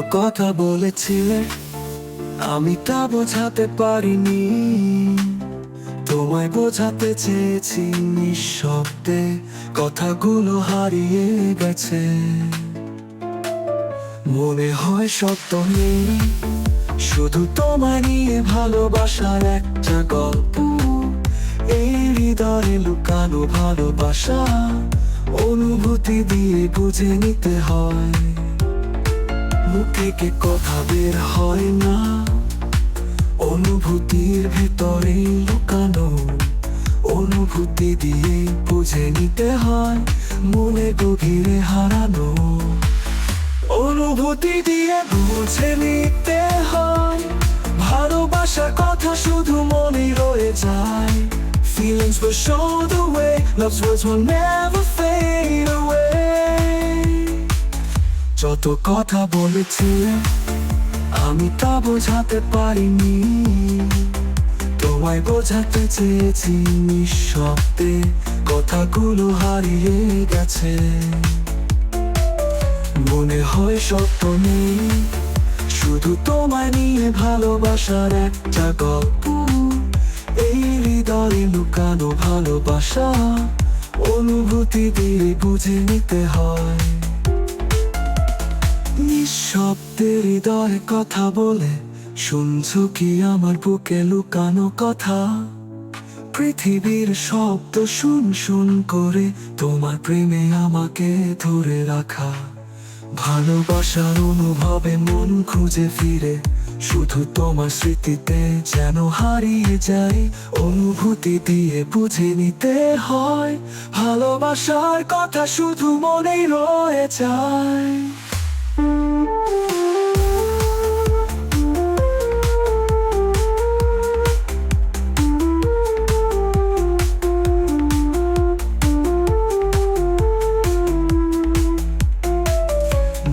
কথা বলেছিলে আমি তা বোঝাতে পারিনি, তোমায় বোঝাতে চেয়েছি নিঃশব্দে, কথাগুলো হারিয়ে গেছে। মনে হয় সত্য নেই, শুধু তোমায় নিয়ে ভালোবাসার একটা গল্প। এই হৃদয়ে লুকানো ভালোবাসা অনুভূতি দিয়ে বুঝে নিতে হয়। মুখে কে কথা বের হয় না, অনুভূতির ভেতরে লুকানো। অনুভূতি দিয়ে বুঝে নিতে হয়, মনে গভীরে হারানো। অনুভূতি দিয়ে বুঝে নিতে হয়, ভালোবাসার কথা শুধু মনে রয়ে যায়। Feelings will show the way, love's words will never fade away. যত কথা বলেছিলে আমি তা বোঝাতে পারিনি, তোমায় বোঝাতে চেয়েছি নিঃশব্দে, কথাগুলো হারিয়ে গেছে। মনে হয় সত্য নেই, শুধু তোমায় নিয়ে ভালোবাসার একটা গল্প। এই হৃদয়ে লুকানো ভালোবাসা অনুভূতি দিয়ে বুঝে নিতে হয়। নিঃশব্দে হৃদয়ে কথা বলে শুনছো কি আমার বুকে লুকানো কথা? পৃথিবীর শব্দ শুন শুন করে তোমার প্রেমে আমাকে ধরে রাখা। ভালোবাসার অনুভবে মন খুঁজে ফিরে, শুধু তোমার স্মৃতিতে যেন হারিয়ে যায়। অনুভূতি দিয়ে বুঝে নিতে হয়, ভালোবাসার কথা শুধু মনেই রয়ে যায়।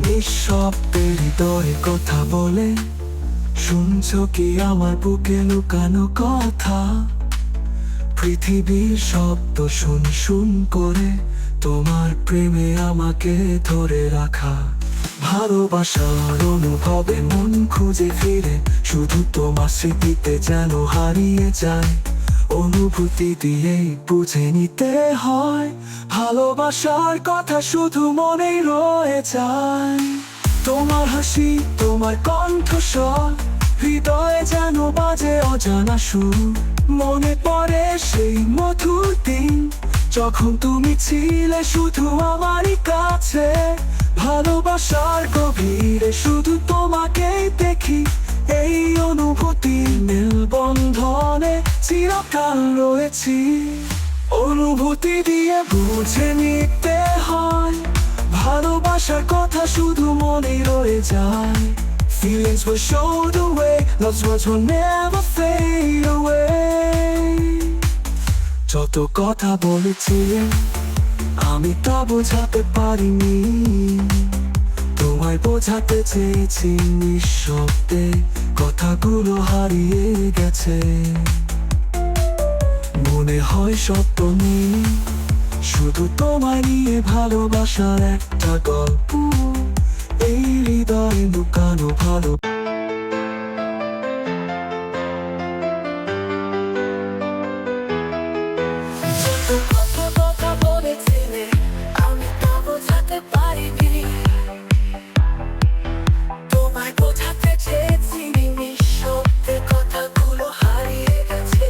নিঃশব্দে হৃদয়ে কথা বলে শুনছো কি আমার বুকে লুকানো কথা? পৃথিবীর শব্দ শুন শুন করে তোমার প্রেমে আমাকে ধরে রাখা। ভালোবাসার অনুভবে মন খুঁজে ফিরে, শুধু তোমার স্মৃতিতে যেন হারিয়ে যায়। অনুভূতি দিয়ে বুঝে নিতে হয়, ভালোবাসার কথা শুধু মনেই রয়ে যায়। তোমার হাসি, তোমার কণ্ঠস্বর হৃদয়ে যেন বাজে অজানা সুর। মনে পড়ে সেই মধুর দিন, যখন তুমি ছিলে শুধু আমারই কাছে। ভালোবাসার গভীরে শুধু তোমাকেই দেখি, এই অনুভূতির মেলবন্ধনে চিরকাল রয়েছি। অনুভূতি দিয়ে বুঝে নিতে হয়, ভালোবাসার কথা শুধু মনে রয়ে যায়। Feelings will show the way, love's words will never fade away. যত কথা বলেছিলে আমি তা বোঝাতে পারিনি, তোমায় বোঝাতে চেয়েছি নিঃশব্দে, কথাগুলো হারিয়ে গেছে। মনে হয় সত্য নেই, শুধু তোমায় নিয়ে ভালোবাসার একটা গল্প। এই হৃদয়ে লুকানো ভালো। কথা বলেছিলে আমি তা বোঝাতে পারিনি, তোমায় বোঝাতে চেয়েছি নিঃশব্দে, কথাগুলো হারিয়ে গেছে।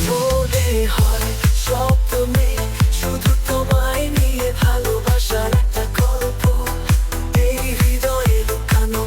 মনে হয় শব্দ নেই, শুধু তোমায় নিয়ে ভালোবাসার একটা গল্প। এই হৃদয়ে লুকানো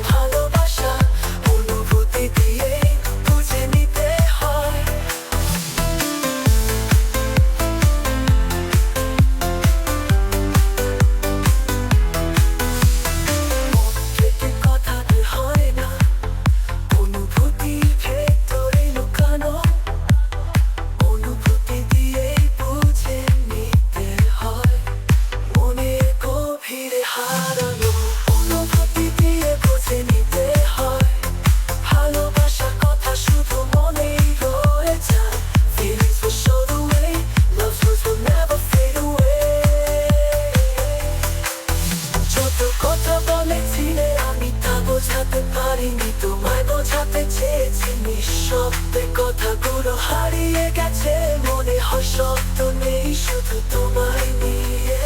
শব্দ নেই শুধু তোমায় নিয়ে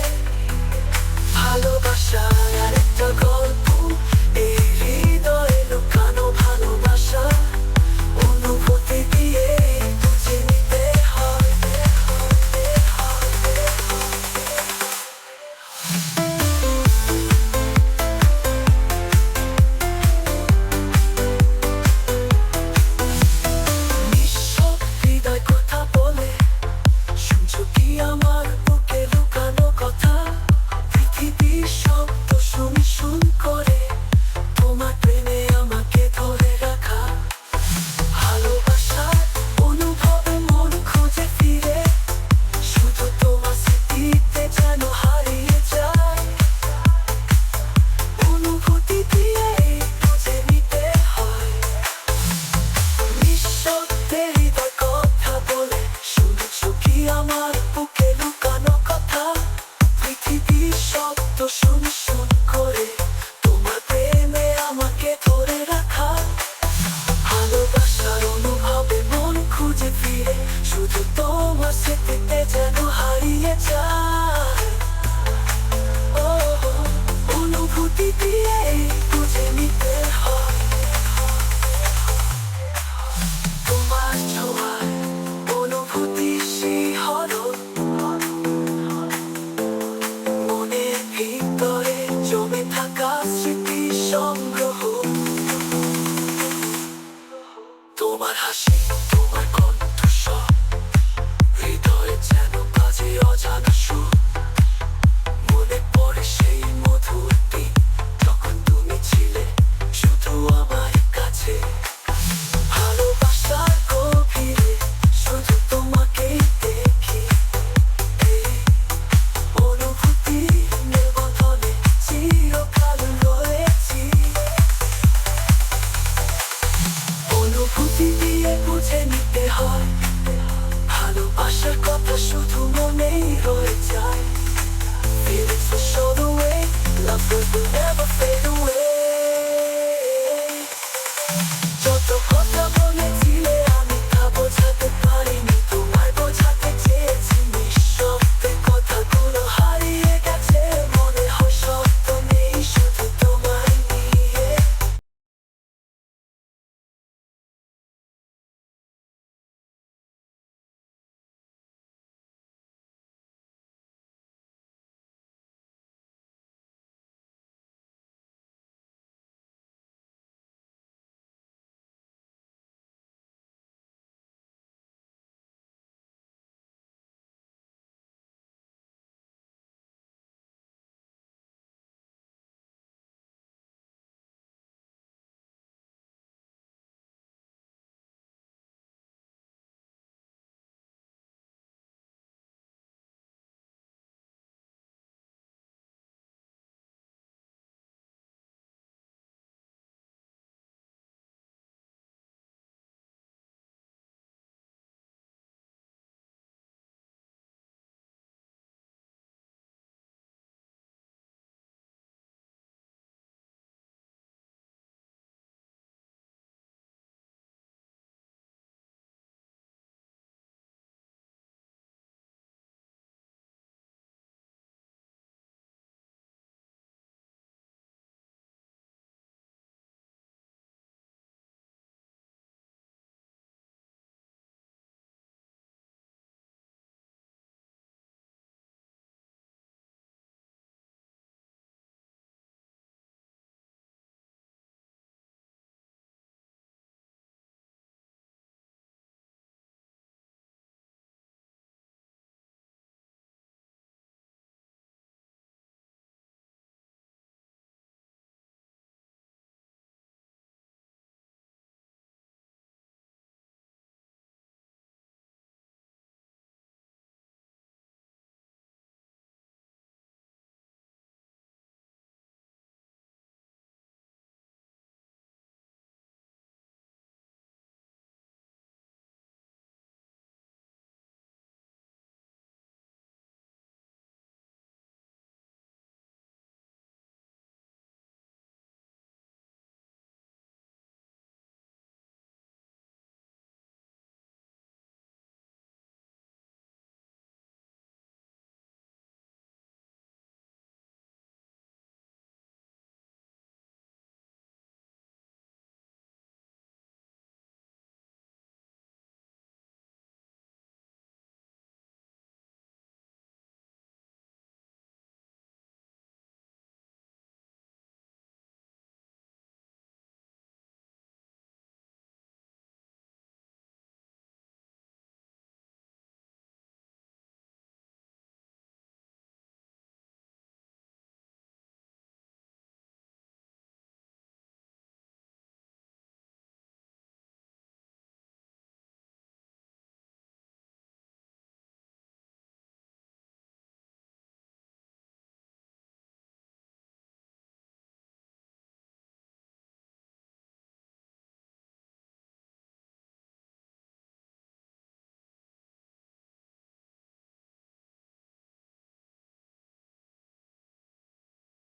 ভালোবাসার আরেকটা গল্প এই হৃদয়ে লুকানো ভালোবাসা অনুভূতি দিয়ে বুঝে নিতে হয় নিঃশব্দ হৃদয় কথা বলে শুনছো কি আমার বুকে লুকানো কথা পৃথিবীর শব্দ শুন করে তোমার প্রেমে আমাকে ধরে রাখা ভালোবাসার অনুভবে মন খুঁজে ফিরে শুধু তোমার স্মৃতিতে যেন হারিয়ে যায় অনুভূতি দিয়ে বুঝে নিতে হয় নিঃশব্দে হৃদয় কথা বলে শুনছো কি আমার বুকে লুকানো কথা পৃথিবীর শব্দ শুন করে তোমার প্রেমে আমাকে ধরে রাখা ভালোবাসার অনুভবে মন খুঁজে ফিরে শুধু তোমার স্মৃতিতে যেন হারিয়ে যায় ও অনুভূতি দিয়ে বুঝে নিতে হয় তোমার ছোঁয়ায় অনুভূতি শিহরণ মনের ভিতরে জমে থাকা স্মৃতি সংগ্রহ তোমার হাসি